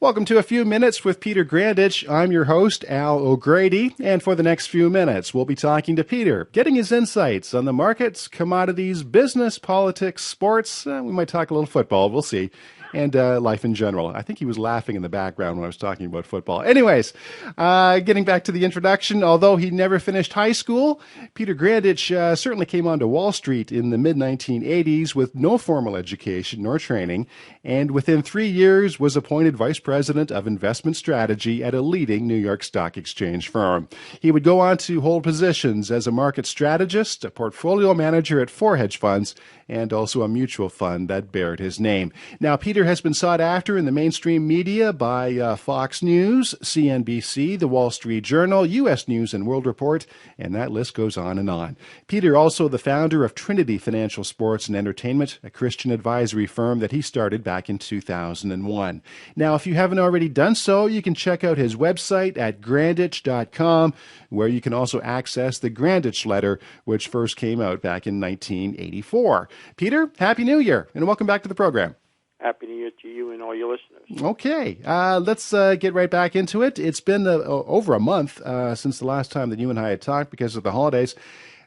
Welcome to A Few Minutes with Peter Grandich. I'm your host, Al O'Grady, and for the next few minutes, we'll be talking to Peter, getting his insights on the markets, commodities, business, politics, sports. We might talk a little football, we'll see, and life in general. I think he was laughing in the background when I was talking about football. Anyways, getting back to the introduction, although he never finished high school, Peter Grandich certainly came onto Wall Street in the mid-1980s with no formal education nor training, and within 3 years was appointed Vice President of Investment Strategy at a leading New York Stock Exchange firm. He would go on to hold positions as a market strategist, a portfolio manager at 4 hedge funds, and also a mutual fund that bared his name. Now, Peter has been sought after in the mainstream media by Fox News, CNBC, The Wall Street Journal, U.S. News and World Report, and that list goes on and on. Peter, also the founder of Trinity Financial Sports and Entertainment, a Christian advisory firm that he started back in 2001. Now, if you haven't already done so, you can check out his website at grandich.com, where you can also access the Grandich letter, which first came out back in 1984. Peter, Happy New Year, and welcome back to the program. Happy New Year to you and all your listeners. Okay, let's get right back into it. It's been over a month since the last time that you and I had talked because of the holidays.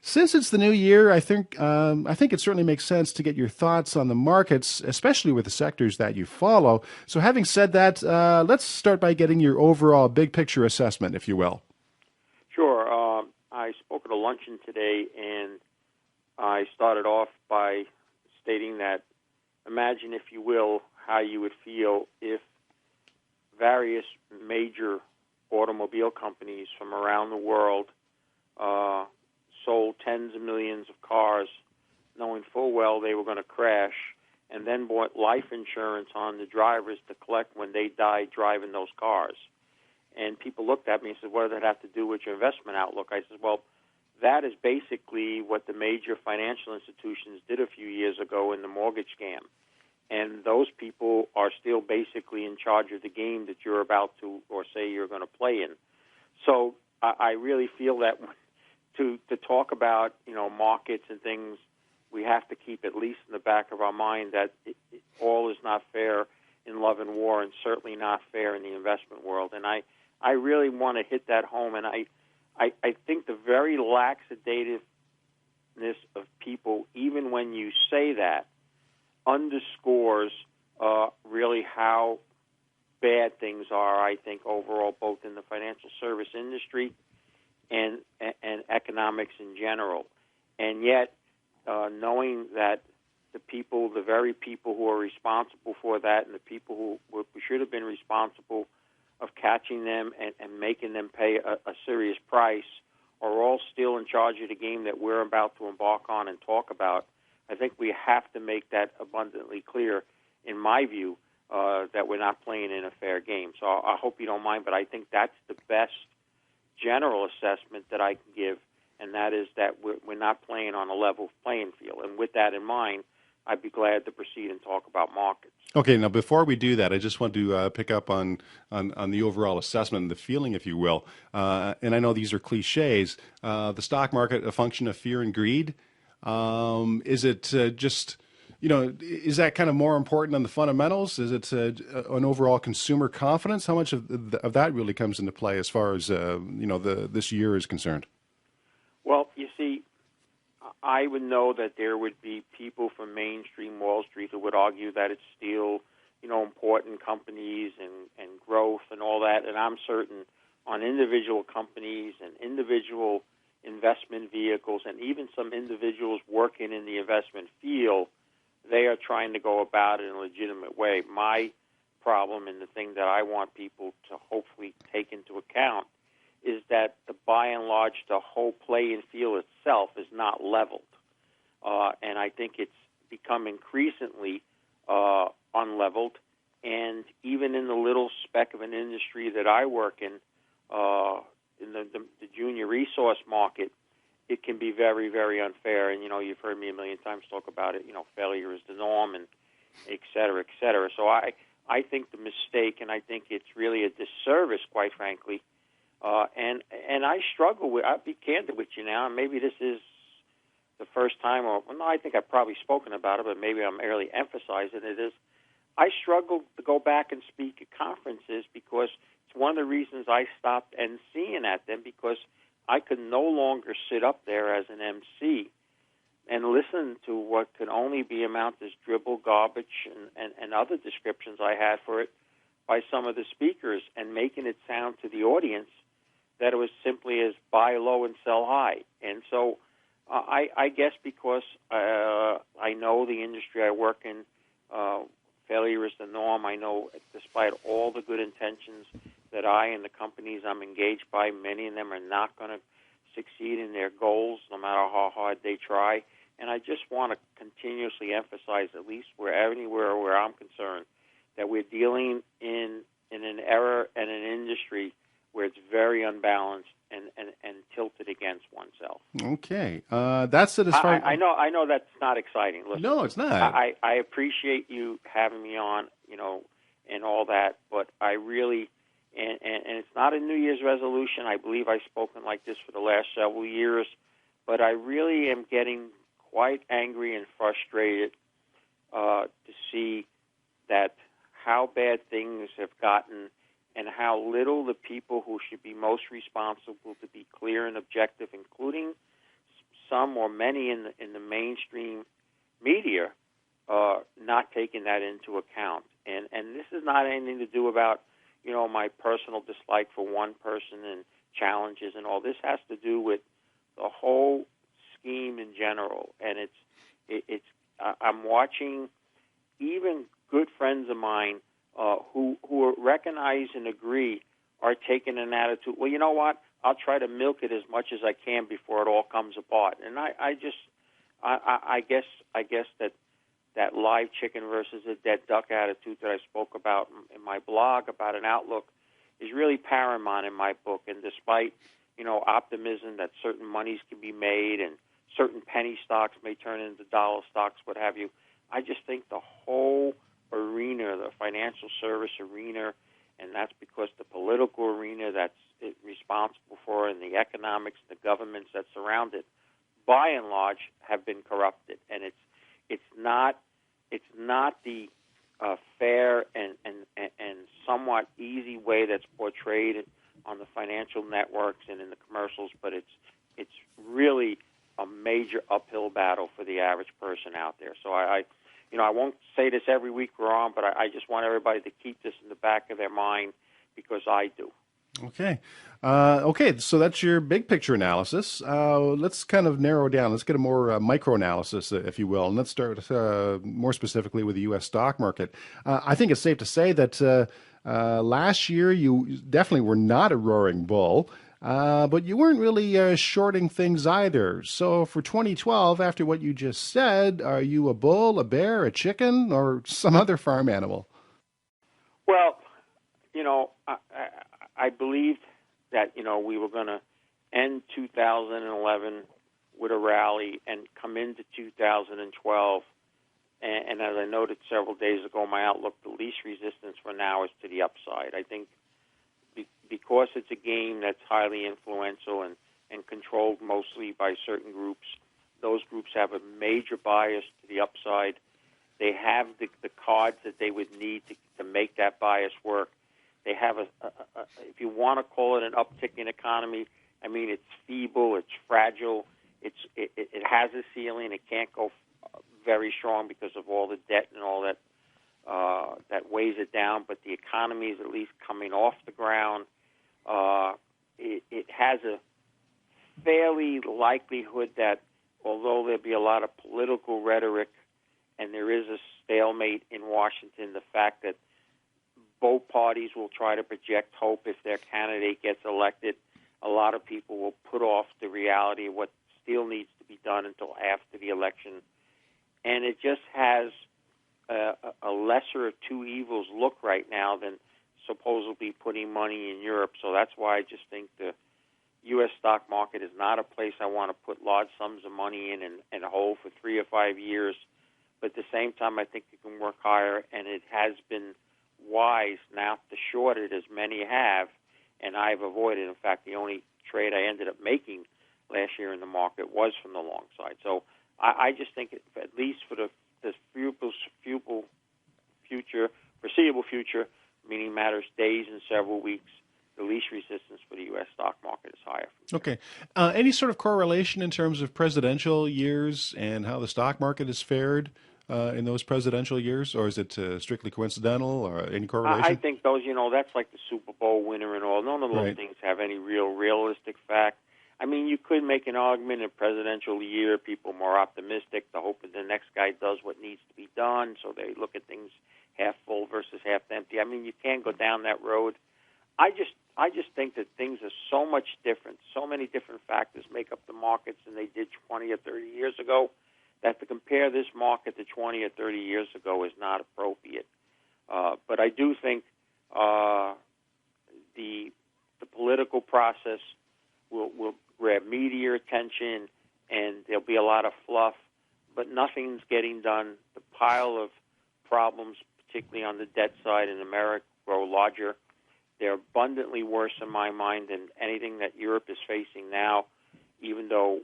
Since it's the new year, I think it certainly makes sense to get your thoughts on the markets, especially with the sectors that you follow. So having said that, let's start by getting your overall big picture assessment, if you will. Sure. I spoke at a luncheon today, and I started off by stating that imagine, if you will, how you would feel if various major automobile companies from around the world sold tens of millions of cars, knowing full well they were going to crash, and then bought life insurance on the drivers to collect when they died driving those cars. And people looked at me and said, what does that have to do with your investment outlook? I said, well, that is basically what the major financial institutions did a few years ago in the mortgage scam. And those people are still basically in charge of the game that you're about to, or say you're going to play in. So I really feel that to talk about, markets and things, we have to keep at least in the back of our mind that all is not fair in love and war, and certainly not fair in the investment world. And I really want to hit that home. And I think the very laxativeness of people, even when you say that, underscores really how bad things are, I think, overall, both in the financial service industry and economics in general. And yet, knowing that the very people who are responsible for that, and the people who should have been responsible of catching them and making them pay a serious price, are all still in charge of the game that we're about to embark on and talk about, I think we have to make that abundantly clear, in my view, that we're not playing in a fair game. So I hope you don't mind, but I think that's the best general assessment that I can give, and that is that we're not playing on a level playing field. And with that in mind, I'd be glad to proceed and talk about markets. Okay, now before we do that, I just want to pick up on the overall assessment and the feeling, if you will. And I know these are cliches. The stock market, a function of fear and greed. Is it just, is that kind of more important than the fundamentals? Is it an overall consumer confidence? How much of that really comes into play as far as, this year is concerned? Well, you see, I would know that there would be people from mainstream Wall Street who would argue that it's still, important companies and growth and all that. And I'm certain on individual companies and individual investment vehicles, and even some individuals working in the investment field, they are trying to go about it in a legitimate way. My problem, and the thing that I want people to hopefully take into account, is that by and large, the whole playing field itself is not leveled. And I think it's become increasingly unleveled. And even in the little speck of an industry that I work in the junior resource market, it can be very, very unfair. And, you've heard me a million times talk about it, failure is the norm, and et cetera, et cetera. So I think the mistake, and I think it's really a disservice, quite frankly, and I struggle with, I'll be candid with you now, and maybe this is the first time, I think I've probably spoken about it, but maybe I'm merely emphasizing it, is I struggled to go back and speak at conferences because it's one of the reasons I stopped emceeing at them, because I could no longer sit up there as an MC and listen to what could only be amounted as dribble, garbage, and other descriptions I had for it by some of the speakers, and making it sound to the audience that it was simply as buy low and sell high. And so I guess because I know the industry I work in, failure is the norm. I know despite all the good intentions that I and the companies I'm engaged by, many of them are not going to succeed in their goals no matter how hard they try. And I just want to continuously emphasize, at least anywhere where I'm concerned, that we're dealing in an era and an industry where it's very unbalanced and tilted against oneself. Okay, that's it as far. I know that's not exciting. Listen, no, it's not. I appreciate you having me on, and all that, but I really, and it's not a New Year's resolution. I believe I've spoken like this for the last several years, but I really am getting quite angry and frustrated to see that how bad things have gotten, and how little the people who should be most responsible to be clear and objective, including some or many in the mainstream media, not taking that into account. And this is not anything to do about, my personal dislike for one person and challenges and all. This has to do with the whole scheme in general. And I'm watching even good friends of mine who recognize and agree are taking an attitude, well, you know what, I'll try to milk it as much as I can before it all comes apart. And I guess that live chicken versus a dead duck attitude that I spoke about in my blog about an outlook is really paramount in my book. And despite, optimism that certain monies can be made and certain penny stocks may turn into dollar stocks, what have you, I just think the whole arena, the financial service arena, and that's because the political arena that's responsible for, and the economics, the governments that surround it, by and large, have been corrupted. And it's not the fair and somewhat easy way that's portrayed on the financial networks and in the commercials, but it's really a major uphill battle for the average person out there. So I won't say this every week we're on, but I just want everybody to keep this in the back of their mind, because I do. Okay. So that's your big picture analysis. Let's kind of narrow down. Let's get a more micro analysis, if you will. And let's start more specifically with the U.S. stock market. I think it's safe to say that last year you definitely were not a roaring bull. But you weren't really shorting things either. So for 2012, after what you just said, are you a bull, a bear, a chicken, or some other farm animal? Well, I believed that, we were going to end 2011 with a rally and come into 2012. And as I noted several days ago, my outlook, the least resistance for now is to the upside. I think because it's a game that's highly influential and controlled mostly by certain groups, those groups have a major bias to the upside. They have the cards that they would need to make that bias work. They have if you want to call it an uptick in economy, I mean, it's feeble, it's fragile, it has a ceiling, it can't go very strong because of all the debt and all that that weighs it down, but the economy is at least coming off the ground. It has a fairly likelihood that, although there'll be a lot of political rhetoric and there is a stalemate in Washington, the fact that both parties will try to project hope if their candidate gets elected, a lot of people will put off the reality of what still needs to be done until after the election. And it just has a lesser of two evils look right now than supposedly putting money in Europe. So that's why I just think the U.S. stock market is not a place I want to put large sums of money in and hold for 3 or 5 years. But at the same time, I think it can work higher, and it has been wise not to short it as many have, and I've avoided. In fact, the only trade I ended up making last year in the market was from the long side. So I just think, at least for the future, foreseeable future, meaning matters days and several weeks, the least resistance for the U.S. stock market is higher. Okay. Any sort of correlation in terms of presidential years and how the stock market has fared in those presidential years, or is it strictly coincidental, or any correlation? I think those, that's like the Super Bowl winner and all. None of those things have any realistic fact. I mean, you could make an argument in a presidential year, people are more optimistic, the hope that the next guy does what needs to be done, so they look at things half full versus half empty. I mean, you can't go down that road. I just think that things are so much different. So many different factors make up the markets than they did 20 or 30 years ago, that to compare this market to 20 or 30 years ago is not appropriate. But I do think the political process will grab media attention, and there'll be a lot of fluff, but nothing's getting done. The pile of problems, particularly on the debt side in America, grow larger. They're abundantly worse in my mind than anything that Europe is facing now, even though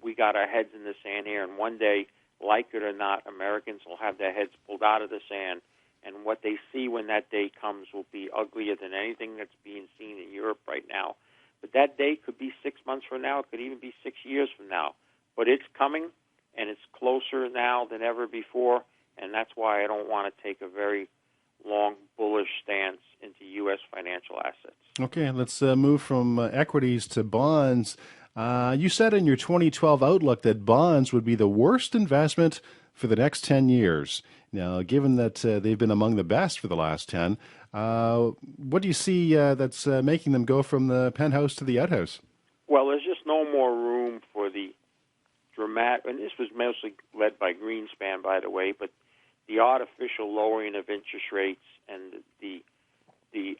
we got our heads in the sand here. And one day, like it or not, Americans will have their heads pulled out of the sand. And what they see when that day comes will be uglier than anything that's being seen in Europe right now. But that day could be 6 months from now. It could even be 6 years from now. But it's coming, and it's closer now than ever before. And that's why I don't want to take a very long bullish stance into U.S. financial assets. Okay, let's move from equities to bonds. You said in your 2012 outlook that bonds would be the worst investment for the next 10 years. Now, given that they've been among the best for the last 10, what do you see that's making them go from the penthouse to the outhouse? Well, there's just no more room for the dramatic, and this was mostly led by Greenspan, by the way, but the artificial lowering of interest rates and the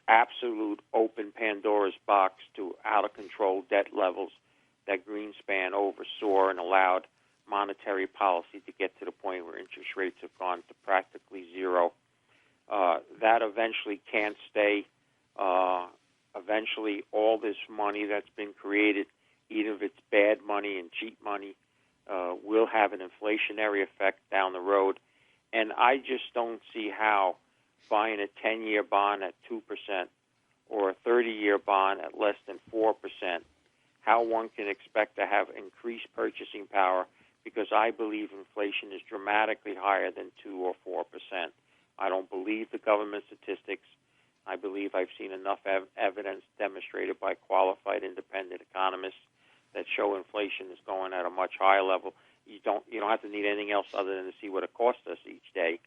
absolute open Pandora's box to out-of-control debt levels that Greenspan oversaw and allowed monetary policy to get to the point where interest rates have gone to practically zero. That eventually can't stay. Eventually, all this money that's been created, even if it's bad money and cheap money, will have an inflationary effect down the road. And I just don't see how buying a 10-year bond at 2% or a 30-year bond at less than 4%, how one can expect to have increased purchasing power, because I believe inflation is dramatically higher than 2 or 4%. I don't believe the government statistics. I believe I've seen enough evidence demonstrated by qualified independent economists that show inflation is going at a much higher level. You don't have to need anything else other than to see what it costs us each day.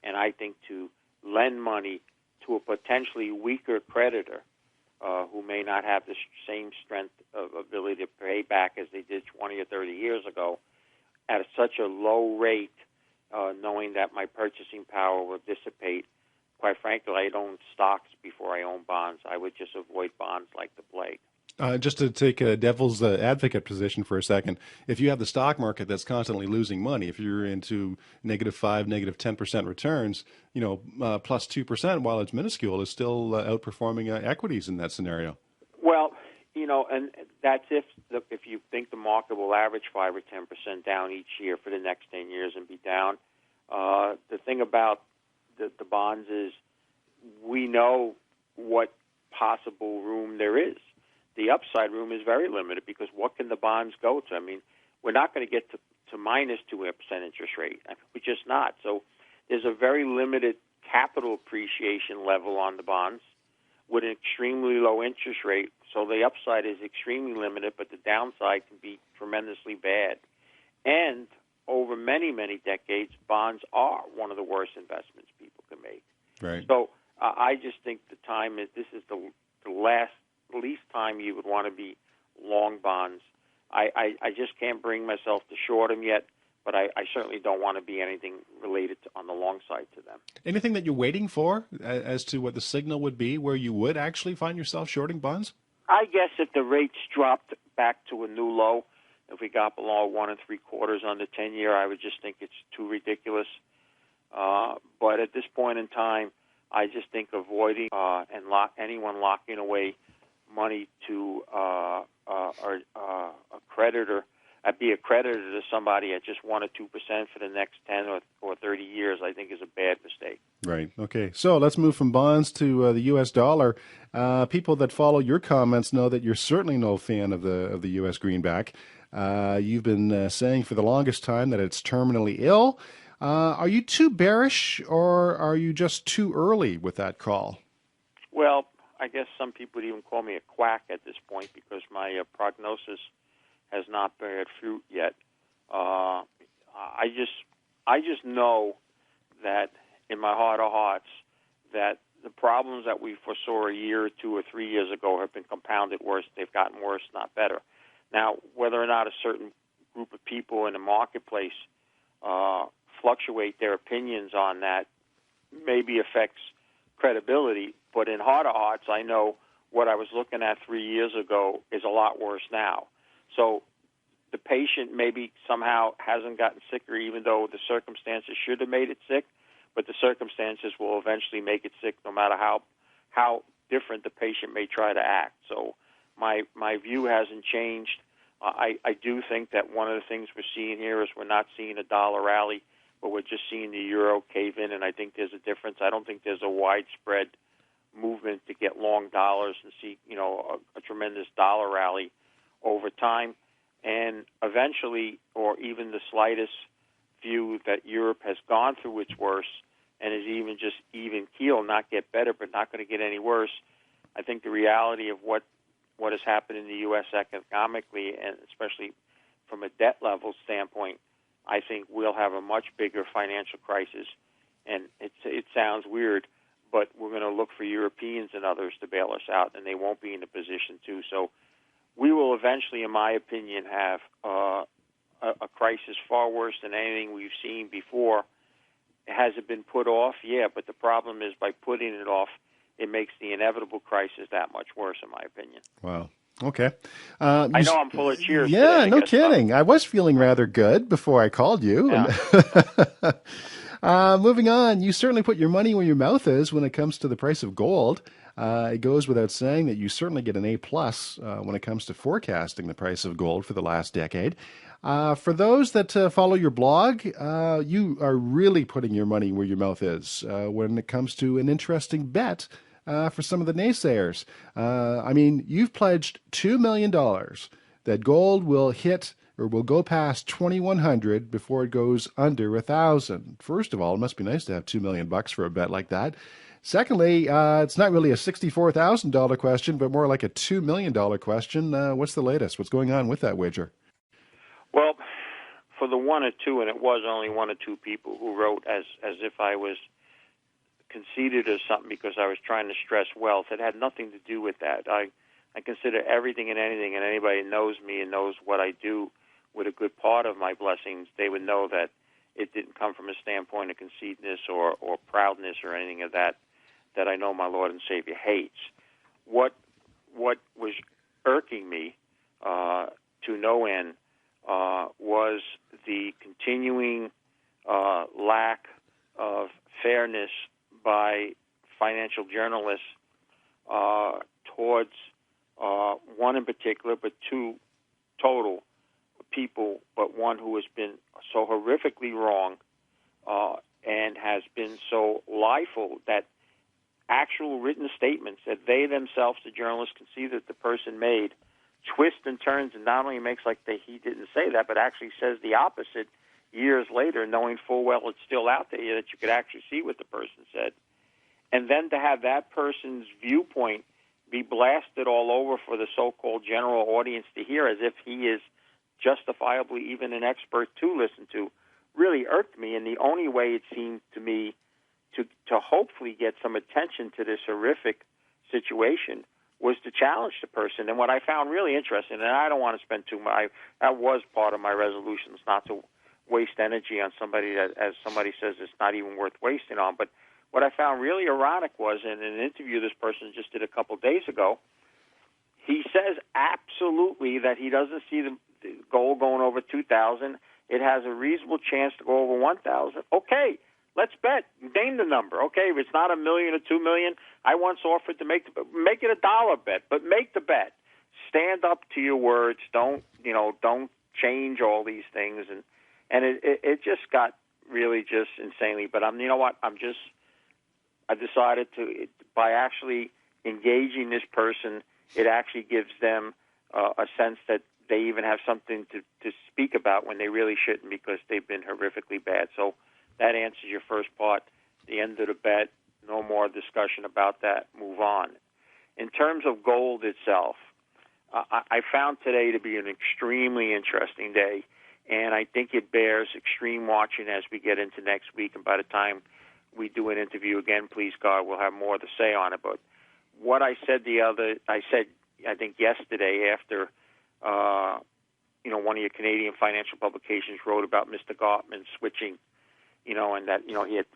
And I think to lend money to a potentially weaker creditor who may not have the same strength of ability to pay back as they did 20 or 30 years ago at such a low rate, knowing that my purchasing power will dissipate. Quite frankly, I'd own stocks before I own bonds. I would just avoid bonds like the plague. Just to take a devil's advocate position for a second, if you have the stock market that's constantly losing money, if you're into -5, -10% returns, plus 2%, while it's minuscule, is still outperforming equities in that scenario. Well, and that's if you think the market will average 5 or 10% down each year for the next 10 years and be down. The thing about the bonds is we know what possible room there is. The upside room is very limited because what can the bonds go to? I mean, we're not going to get to minus 2% interest rate. We're just not. So there's a very limited capital appreciation level on the bonds with an extremely low interest rate. So the upside is extremely limited, but the downside can be tremendously bad. And over many, many decades, bonds are one of the worst investments people can make. Right. So I just think this is the least time you would want to be long bonds. I just can't bring myself to short them yet, but I certainly don't want to be anything related on the long side to them. Anything that you're waiting for as to what the signal would be where you would actually find yourself shorting bonds? I guess if the rates dropped back to a new low, if we got below 1 3/4 on the 10-year, I would just think it's too ridiculous. But at this point in time, I just think avoiding anyone locking away money to a creditor be a creditor to somebody at just 1 or 2% for the next 10 or 30 years, I think is a bad mistake. Right. Okay. So let's move from bonds to the U.S. dollar. People that follow your comments know that you're certainly no fan of the U.S. greenback. You've been saying for the longest time that it's terminally ill. Are you too bearish, or are you just too early with that call? Well, I guess some people would even call me a quack at this point because my prognosis has not borne fruit yet. I just know that in my heart of hearts that the problems that we foresaw a year or 2 or 3 years ago have been compounded worse. They've gotten worse, not better. Now, whether or not a certain group of people in the marketplace fluctuate their opinions on that maybe affects credibility, but in heart of hearts, I know what I was looking at 3 years ago is a lot worse now. So the patient maybe somehow hasn't gotten sicker, even though the circumstances should have made it sick, but the circumstances will eventually make it sick no matter how different the patient may try to act. So my view hasn't changed. I do think that one of the things we're seeing here is we're not seeing a dollar rally, but we're just seeing the euro cave in, and I think there's a difference. I don't think there's a widespread movement to get long dollars and see, a tremendous dollar rally over time. And eventually, or even the slightest view that Europe has gone through its worst and is even just even keel, not get better, but not going to get any worse. I think the reality of what has happened in the U.S. economically, and especially from a debt level standpoint, I think we'll have a much bigger financial crisis. And it sounds weird, but we're going to look for Europeans and others to bail us out, and they won't be in a position to. So we will eventually, in my opinion, have a crisis far worse than anything we've seen before. Has it been put off? Yeah, but the problem is by putting it off, it makes the inevitable crisis that much worse, in my opinion. Wow. Okay. I know I'm full of cheers. Yeah, today, no kidding. I was feeling rather good before I called you. Yeah. Moving on, you certainly put your money where your mouth is when it comes to the price of gold. It goes without saying that you certainly get an A+ when it comes to forecasting the price of gold for the last decade. For those that follow your blog, you are really putting your money where your mouth is when it comes to an interesting bet for some of the naysayers. You've pledged $2 million that gold will hit or will go past 2,100 before it goes under 1,000. First of all, it must be nice to have $2 million for a bet like that. Secondly, it's not really a $64,000 question, but more like a $2 million question. What's the latest? What's going on with that wager? Well, for the 1 or 2, and it was only 1 or 2 people who wrote as if I was conceited or something because I was trying to stress wealth. It had nothing to do with that. I consider everything and anything, and anybody knows me and knows what I do with a good part of my blessings, they would know that it didn't come from a standpoint of conceitedness or proudness or anything of that I know my Lord and Savior hates. What was irking me to no end was the continuing lack of fairness by financial journalists towards one in particular, but 2 total people, but one who has been so horrifically wrong and has been so lieful that actual written statements that they themselves, the journalists, can see that the person made, twist and turns, and not only makes like he didn't say that, but actually says the opposite years later, knowing full well it's still out there that you could actually see what the person said. And then to have that person's viewpoint be blasted all over for the so-called general audience to hear as if he is justifiably even an expert to listen to really irked me. And the only way it seemed to me to hopefully get some attention to this horrific situation was to challenge the person. And what I found really interesting, and I don't want to spend too much, that was part of my resolutions, not to waste energy on somebody that, as somebody says, it's not even worth wasting on. But what I found really ironic was in an interview this person just did a couple days ago, he says absolutely that he doesn't see the gold going over 2,000. It has a reasonable chance to go over 1,000. Okay, let's bet. Name the number. Okay, if it's not $1 million or $2 million, I once offered to make it $1 bet, but make the bet. Stand up to your words. Don't change all these things, and it just got really just insanely. But you know what? I decided to, by actually engaging this person, it actually gives them a sense that they even have something to speak about when they really shouldn't, because they've been horrifically bad. So that answers your first part. The end of the bet, no more discussion about that, move on. In terms of gold itself, I found today to be an extremely interesting day, and I think it bears extreme watching as we get into next week. And by the time we do an interview again, please God, we'll have more to say on it. But what I said I think yesterday after, one of your Canadian financial publications wrote about Mr. Gottman switching, and that,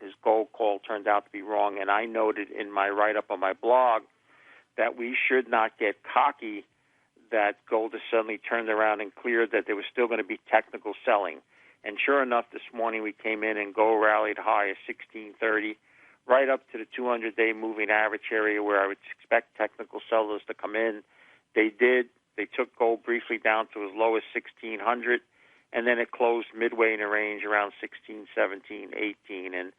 his gold call turned out to be wrong. And I noted in my write-up on my blog that we should not get cocky that gold has suddenly turned around and cleared, that there was still going to be technical selling. And sure enough, this morning we came in and gold rallied high as 1630, right up to the 200-day moving average area where I would expect technical sellers to come in. They did. They took gold briefly down to as low as 1600, and then it closed midway in the range around 16, 17, 18. And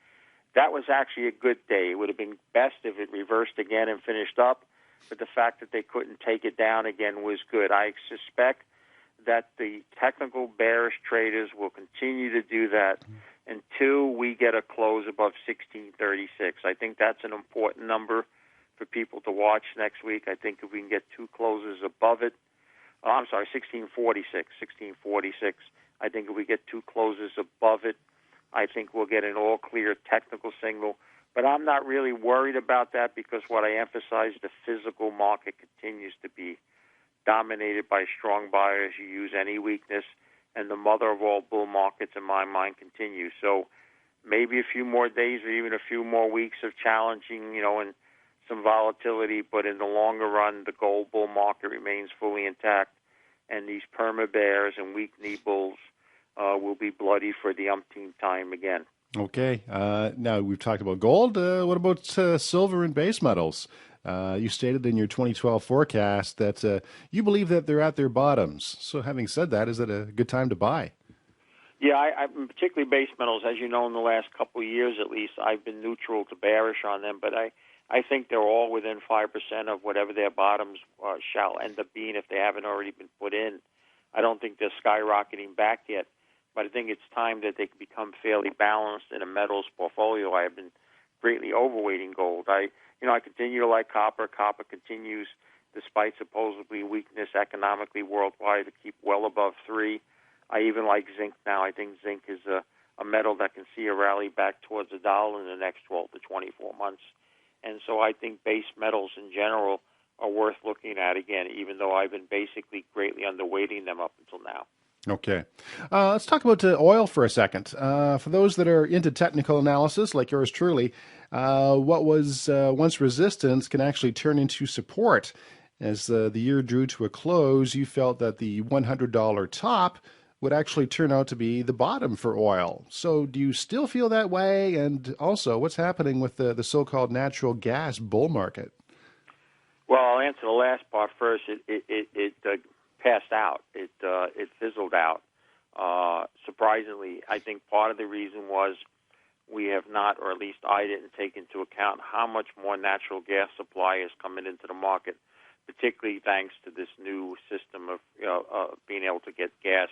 that was actually a good day. It would have been best if it reversed again and finished up, but the fact that they couldn't take it down again was good. I suspect that the technical bearish traders will continue to do that until we get a close above 1636. I think that's an important number for people to watch next week. I think if we can get two closes above it, 1646. I think if we get two closes above it, I think we'll get an all-clear technical signal. But I'm not really worried about that, because what I emphasize, the physical market continues to be dominated by strong buyers. You use any weakness, and the mother of all bull markets, in my mind, continues. So maybe a few more days or even a few more weeks of challenging, and some volatility, but in the longer run, the gold bull market remains fully intact, and these perma bears and weak knee bulls will be bloody for the umpteenth time again. Okay. Now, we've talked about gold. What about silver and base metals? You stated in your 2012 forecast that you believe that they're at their bottoms. So having said that, is it a good time to buy? Yeah, I particularly base metals. As you know, in the last couple of years at least, I've been neutral to bearish on them, but I think they're all within 5% of whatever their bottoms shall end up being if they haven't already been put in. I don't think they're skyrocketing back yet, but I think it's time that they can become fairly balanced in a metals portfolio. I have been greatly overweighting gold. I continue to like copper. Copper continues, despite supposedly weakness economically worldwide, to keep well above 3. I even like zinc now. I think zinc is a metal that can see a rally back towards $1 in the next 12 to 24 months. And so I think base metals in general are worth looking at again, even though I've been basically greatly underweighting them up until now. Okay. Let's talk about oil for a second. For those that are into technical analysis, like yours truly, what was once resistance can actually turn into support. As the year drew to a close, you felt that the $100 top would actually turn out to be the bottom for oil. So do you still feel that way? And also, what's happening with the so-called natural gas bull market? Well, I'll answer the last part first. It passed out. It fizzled out. Surprisingly, I think part of the reason was we have not, or at least I didn't take into account how much more natural gas supply is coming into the market, particularly thanks to this new system of being able to get gas,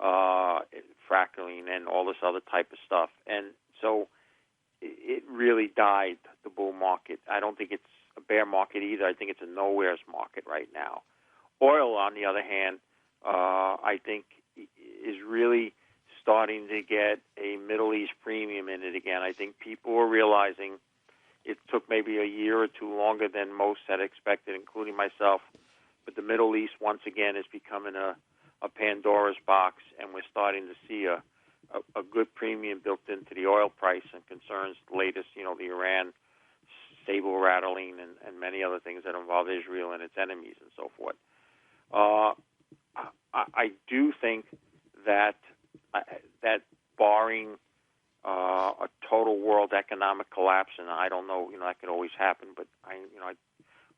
fracking, and all this other type of stuff. And so it really died, the bull market. I don't think it's a bear market either. I think it's a nowheres market right now. Oil, on the other hand, I think is really starting to get a Middle East premium in it again. I think people are realizing it took maybe a year or two longer than most had expected, including myself. But the Middle East, once again, is becoming a Pandora's box, and we're starting to see a good premium built into the oil price, and concerns the latest, the Iran saber rattling and many other things that involve Israel and its enemies and so forth. I do think that barring a total world economic collapse, and I don't know, that could always happen, but I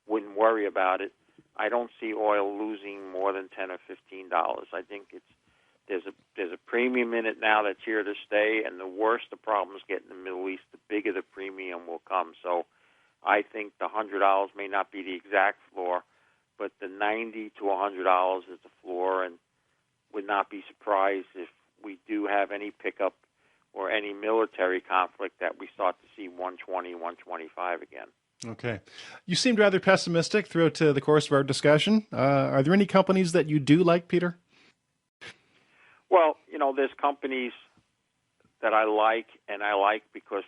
wouldn't worry about it. I don't see oil losing more than $10 or $15. I think there's a premium in it now that's here to stay, and the worse the problems get in the Middle East, the bigger the premium will come. So I think the $100 may not be the exact floor, but the $90 to $100 is the floor, and would not be surprised if we do have any pickup or any military conflict that we start to see 120, 125 again. Okay. You seemed rather pessimistic throughout the course of our discussion. Are there any companies that you do like, Peter? Well, there's companies that I like, and I like because,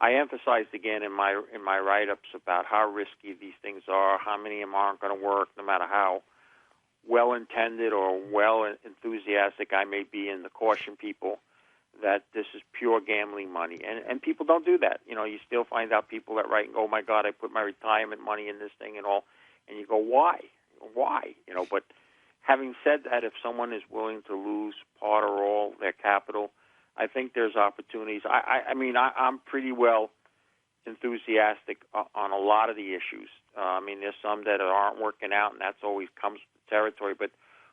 I emphasized again in my write-ups about how risky these things are, how many of them aren't going to work, no matter how well-intended or well-enthusiastic I may be in the caution people that this is pure gambling money. And people don't do that. You still find out people that write and go, oh, my God, I put my retirement money in this thing and all. And you go, why? Why? But having said that, if someone is willing to lose part or all their capital, I think there's opportunities. I'm pretty well enthusiastic on a lot of the issues. There's some that aren't working out, and that's always comes with the territory. But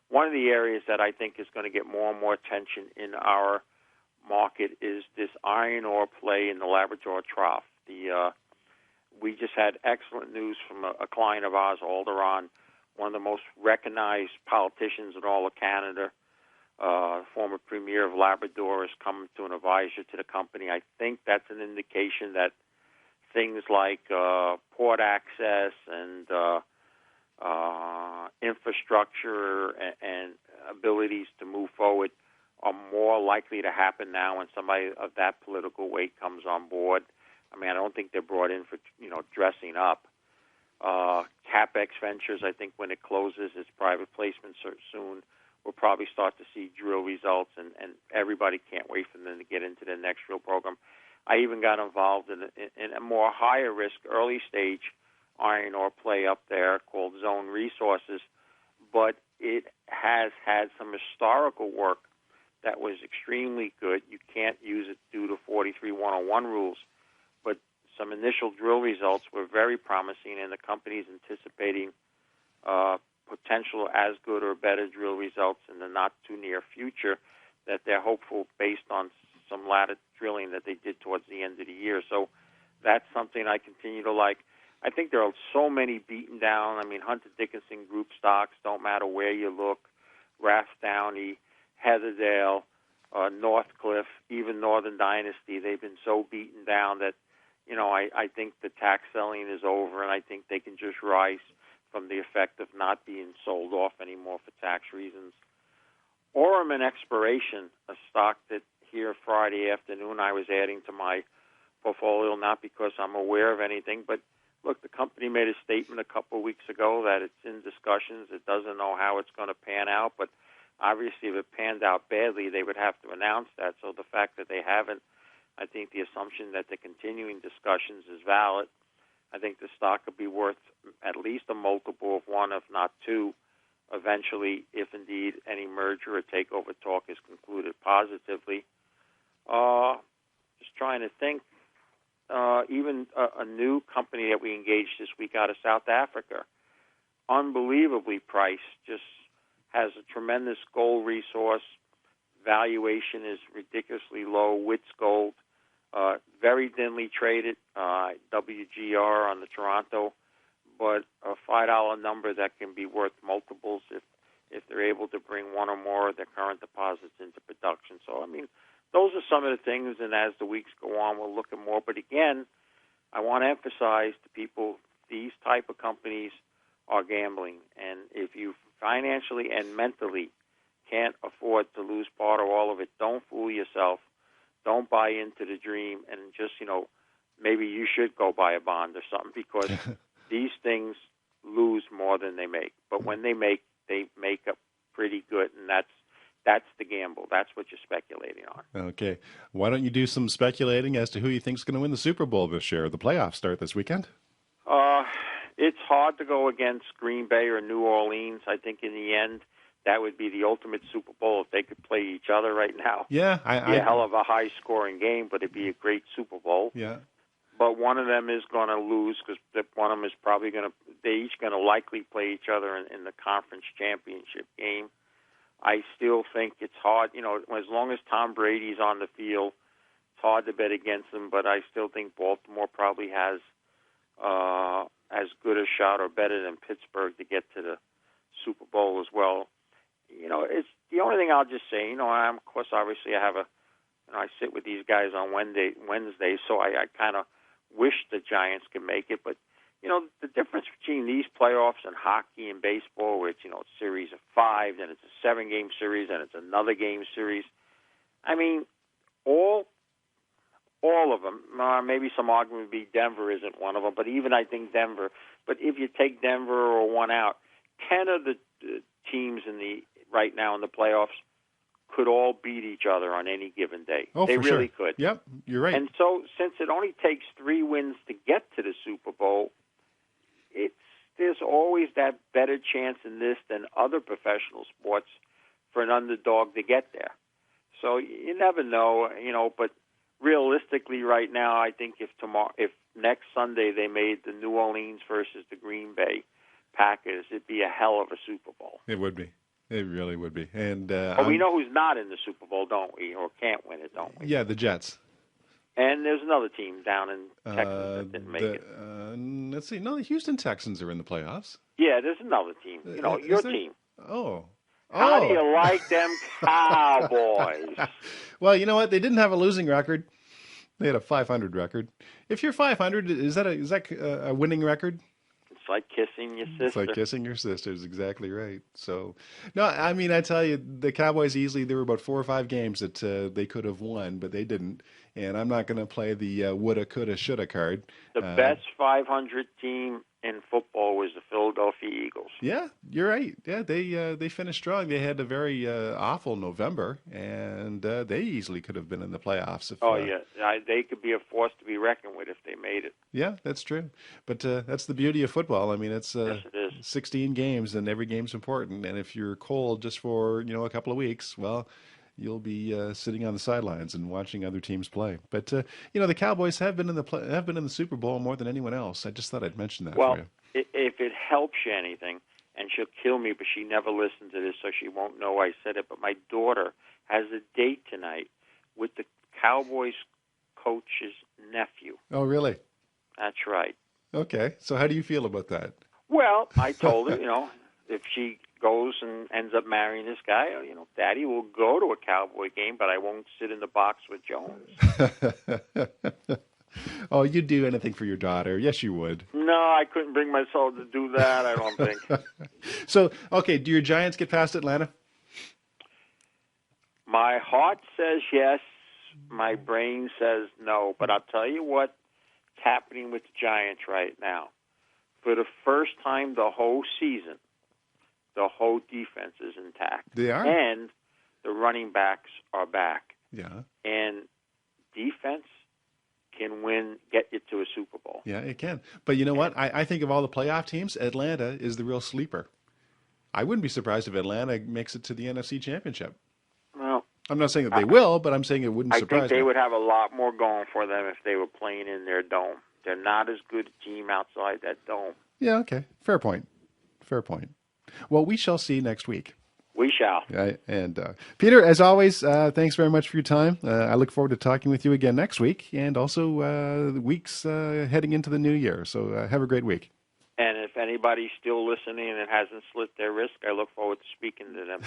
one of the areas that I think is going to get more and more attention in our market is this iron ore play in the Labrador Trough. We just had excellent news from a client of ours, Alderon, one of the most recognized politicians in all of Canada, former premier of Labrador, has come to an advisor to the company. I think that's an indication that things like port access and infrastructure and abilities to move forward are more likely to happen now when somebody of that political weight comes on board. I don't think they're brought in for, dressing up. CapEx Ventures, I think when it closes its private placement soon, we'll probably start to see drill results, and everybody can't wait for them to get into their next drill program. I even got involved in a more higher risk, early stage iron ore play up there called Zone Resources, but it has had some historical work that was extremely good. You can't use it due to 43-101 rules, but some initial drill results were very promising, and the company's anticipating potential as good or better drill results in the not-too-near future that they're hopeful based on some latter drilling that they did towards the end of the year. So that's something I continue to like. I think there are so many beaten down. Hunter Dickinson Group stocks, don't matter where you look, Raff Downey, Heatherdale, Northcliffe, even Northern Dynasty, they've been so beaten down that, I think the tax selling is over, and I think they can just rise from the effect of not being sold off anymore for tax reasons. Orem and Exploration, a stock that here Friday afternoon I was adding to my portfolio, not because I'm aware of anything, but look, the company made a statement a couple of weeks ago that it's in discussions. It doesn't know how it's going to pan out, but obviously if it panned out badly, they would have to announce that. So the fact that they haven't, I think the assumption that the continuing discussions is valid. I think the stock could be worth at least a multiple of one, if not two, eventually, if indeed any merger or takeover talk is concluded positively. Just trying to think. Even a new company that we engaged this week out of South Africa, unbelievably priced, just has a tremendous gold resource. Valuation is ridiculously low. Wits Gold, very thinly traded, WGR on the Toronto, but a $5 number that can be worth multiples if they're able to bring one or more of their current deposits into production. So, those are some of the things, and as the weeks go on, we'll look at more. But again, I want to emphasize to people, these type of companies are gambling. And if you financially and mentally can't afford to lose part or all of it, don't fool yourself. Don't buy into the dream, and just, maybe you should go buy a bond or something, because these things lose more than they make. But when they make up pretty good, and that's the gamble. That's what you're speculating on. Okay. Why don't you do some speculating as to who you think is going to win the Super Bowl this year? The playoffs start this weekend. It's hard to go against Green Bay or New Orleans. I think in the end, that would be the ultimate Super Bowl if they could play each other right now. Yeah. It'd be a hell of a high-scoring game, but it'd be a great Super Bowl. Yeah. but one of them is going to lose because one of them is probably going to. They're each going to likely play each other in the conference championship game. I still think it's hard. As long as Tom Brady's on the field, it's hard to bet against him. But I still think Baltimore probably has as good a shot or better than Pittsburgh to get to the Super Bowl as well. It's the only thing I'll just say. Of course, obviously, I sit with these guys on Wednesday, so I kind of wish the Giants could make it. But, the difference between these playoffs and hockey and baseball, where it's, a series of 5, then it's a 7-game series, and it's another game series. I mean, all of them, maybe some argument would be Denver isn't one of them, but even I think Denver. But if you take Denver or one out, 10 of the teams right now in the playoffs could all beat each other on any given day. Oh, they for really sure. could. Yep, you're right. And so, since it only takes 3 wins to get to the Super Bowl, there's always that better chance in this than other professional sports for an underdog to get there. So you never know, But realistically, right now, I think if next Sunday they made the New Orleans versus the Green Bay Packers, it'd be a hell of a Super Bowl. It would be. It really would be. And but we know who's not in the Super Bowl, don't we? Or can't win it, don't we? Yeah, the Jets. And there's another team down in Texas that didn't make it. Let's see. No, the Houston Texans are in the playoffs. Yeah, there's another team. Your team. Oh. How do you like them Cowboys? Well, you know what? They didn't have a losing record. They had a 500 record. If you're 500, is that a winning record? It's like kissing your sister. It's like kissing your sister is exactly right. So, no, I mean, I tell you, the Cowboys easily, there were about 4 or 5 games that they could have won, but they didn't. And I'm not going to play the woulda, coulda, shoulda card. The best 500 team in football was the Philadelphia Eagles. Yeah, you're right. Yeah, they finished strong. They had a very awful November, and they easily could have been in the playoffs. They could be a force to be reckoned with if they made it. Yeah, that's true. But that's the beauty of football. I mean, it's yes, it is. 16 games, and every game's important. And if you're cold just for a couple of weeks, well, you'll be sitting on the sidelines and watching other teams play. But the Cowboys have been in the Super Bowl more than anyone else. I just thought I'd mention that for you. If it helps you anything, and she'll kill me, but she never listened to this, so she won't know I said it. But my daughter has a date tonight with the Cowboys coach's nephew. Oh, really? That's right. Okay. So how do you feel about that? Well, I told her, if she goes and ends up marrying this guy, Daddy will go to a Cowboy game, but I won't sit in the box with Jones. Oh, you'd do anything for your daughter. Yes, you would. No, I couldn't bring myself to do that, I don't think. So, okay, do your Giants get past Atlanta? My heart says yes. My brain says no. But I'll tell you what's happening with the Giants right now. For the first time the whole season, the whole defense is intact. They are? And the running backs are back. Yeah. And defense can get you to a Super Bowl. Yeah, it can. But you know what? I think of all the playoff teams, Atlanta is the real sleeper. I wouldn't be surprised if Atlanta makes it to the NFC Championship. Well, I'm not saying that they will, but I'm saying it wouldn't surprise me. I think they would have a lot more going for them if they were playing in their dome. They're not as good a team outside that dome. Yeah, okay. Fair point. Fair point. Well, we shall see next week. We shall. And Peter, as always, thanks very much for your time. I look forward to talking with you again next week and also the weeks heading into the new year. So have a great week. And if anybody's still listening and hasn't slit their wrist, I look forward to speaking to them.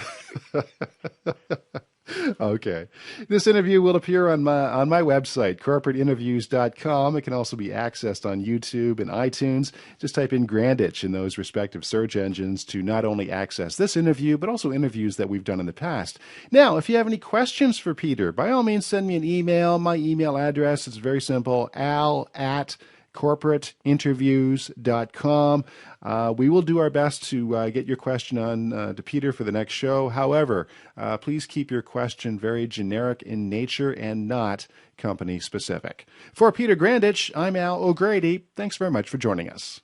Okay. This interview will appear on my website, corporateinterviews.com. It can also be accessed on YouTube and iTunes. Just type in Grandich in those respective search engines to not only access this interview, but also interviews that we've done in the past. Now, if you have any questions for Peter, by all means, send me an email. My email address is very simple, al@corporateinterviews.com. We will do our best to get your question on to Peter for the next show. However, please keep your question very generic in nature and not company specific. For Peter Grandich, I'm Al O'Grady. Thanks very much for joining us.